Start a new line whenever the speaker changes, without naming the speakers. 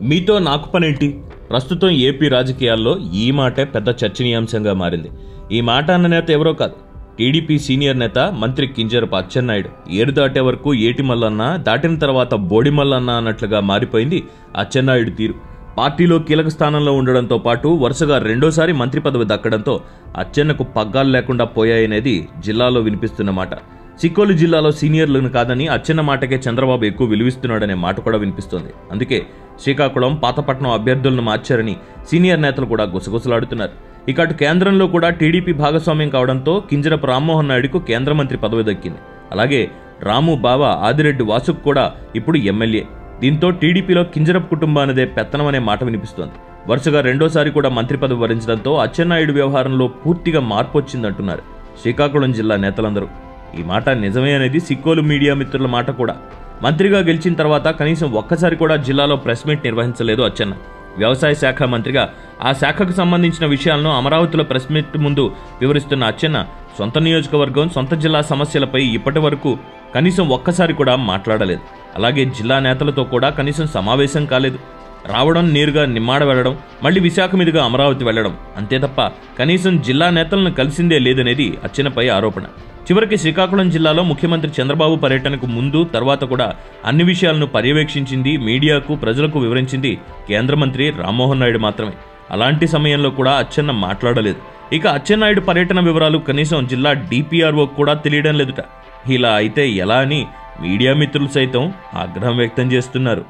మీతో నాకు పనేంటి? ప్రస్తుతం ఏపీ రాజకీయాల్లో ఈ మాటే పెద్ద చర్చనీయాంశంగా మారింది. ఈ మాట అన్న నేత ఎవరో కాదు, టీడీపీ సీనియర్ నేత మంత్రి కింజరాపు అచ్చెన్నాయుడు. ఏరు దాటే వరకు ఏటి మల్లన్న, దాటిన తర్వాత బోడి మల్లన్న అన్నట్లుగా మారిపోయింది అచ్చెన్నాయుడు తీరు. పార్టీలో కీలక స్థానంలో ఉండడంతో పాటు వరుసగా రెండోసారి మంత్రి పదవి దక్కడంతో అచ్చెన్నకు పగ్గాలు లేకుండా పోయాయనేది జిల్లాలో వినిపిస్తున్న మాట. సిక్కోలు జిల్లాలో సీనియర్లను కాదని అచ్చెన్న మాటకే చంద్రబాబు ఎక్కువ విలువిస్తున్నాడనే మాట కూడా వినిపిస్తోంది. అందుకే శ్రీకాకుళం, పాతపట్నం అభ్యర్థులను మార్చారని సీనియర్ నేతలు కూడా గుసగుసలాడుతున్నారు. ఇక అటు కేంద్రంలో కూడా టీడీపీ భాగస్వామ్యం కావడంతో కింజరాపు రామ్మోహన్ నాయుడుకు కేంద్ర మంత్రి పదవి దక్కింది. అలాగే రాము బావ ఆదిరెడ్డి వాసుకు కూడా ఇప్పుడు ఎమ్మెల్యే. దీంతో టీడీపీలో కింజరాపు కుటుంబానిదే పెత్తనం అనే మాట వినిపిస్తోంది. వరుసగా రెండోసారి కూడా మంత్రి పదవి వరించడంతో అచ్చెన్నాయుడు వ్యవహారంలో పూర్తిగా మార్పు వచ్చిందంటున్నారు శ్రీకాకుళం జిల్లా నేతలందరూ. ఈ మాట నిజమే అనేది సిక్కోలు మీడియా మిత్రుల మాట కూడా. మంత్రిగా గెలిచిన తర్వాత కనీసం ఒక్కసారి కూడా జిల్లాలో ప్రెస్ మీట్ నిర్వహించలేదు అచ్చెన్న. వ్యవసాయ శాఖ మంత్రిగా ఆ శాఖకు సంబంధించిన విషయాలను అమరావతిలో ప్రెస్ మీట్ ముందు వివరిస్తున్న అచ్చెన్న సొంత నియోజకవర్గం, సొంత జిల్లా సమస్యలపై ఇప్పటి వరకు కనీసం ఒక్కసారి కూడా మాట్లాడలేదు. అలాగే జిల్లా నేతలతో కూడా కనీసం సమావేశం కాలేదు. రావడం, నేరుగా నిమ్మాడ వెళ్లడం, మళ్లీ విశాఖ మీదుగా అమరావతి వెళ్లడం, అంతే తప్ప కనీసం జిల్లా నేతలను కలిసిందే లేదనేది అచ్చెన్నపై ఆరోపణ. చివరికి శ్రీకాకుళం జిల్లాలో ముఖ్యమంత్రి చంద్రబాబు పర్యటనకు ముందు, తర్వాత కూడా అన్ని విషయాలను పర్యవేక్షించింది, మీడియాకు, ప్రజలకు వివరించింది కేంద్ర మంత్రి రామ్మోహన్ నాయుడు మాత్రమే. అలాంటి సమయంలో కూడా అచ్చెన్న మాట్లాడలేదు. ఇక అచ్చెన్నాయుడు పర్యటన వివరాలు కనీసం జిల్లా డిపిఆర్ఓ కూడా తెలియడం లేదుట. ఇలా అయితే ఎలా అని మీడియా మిత్రులు సైతం ఆగ్రహం వ్యక్తం చేస్తున్నారు.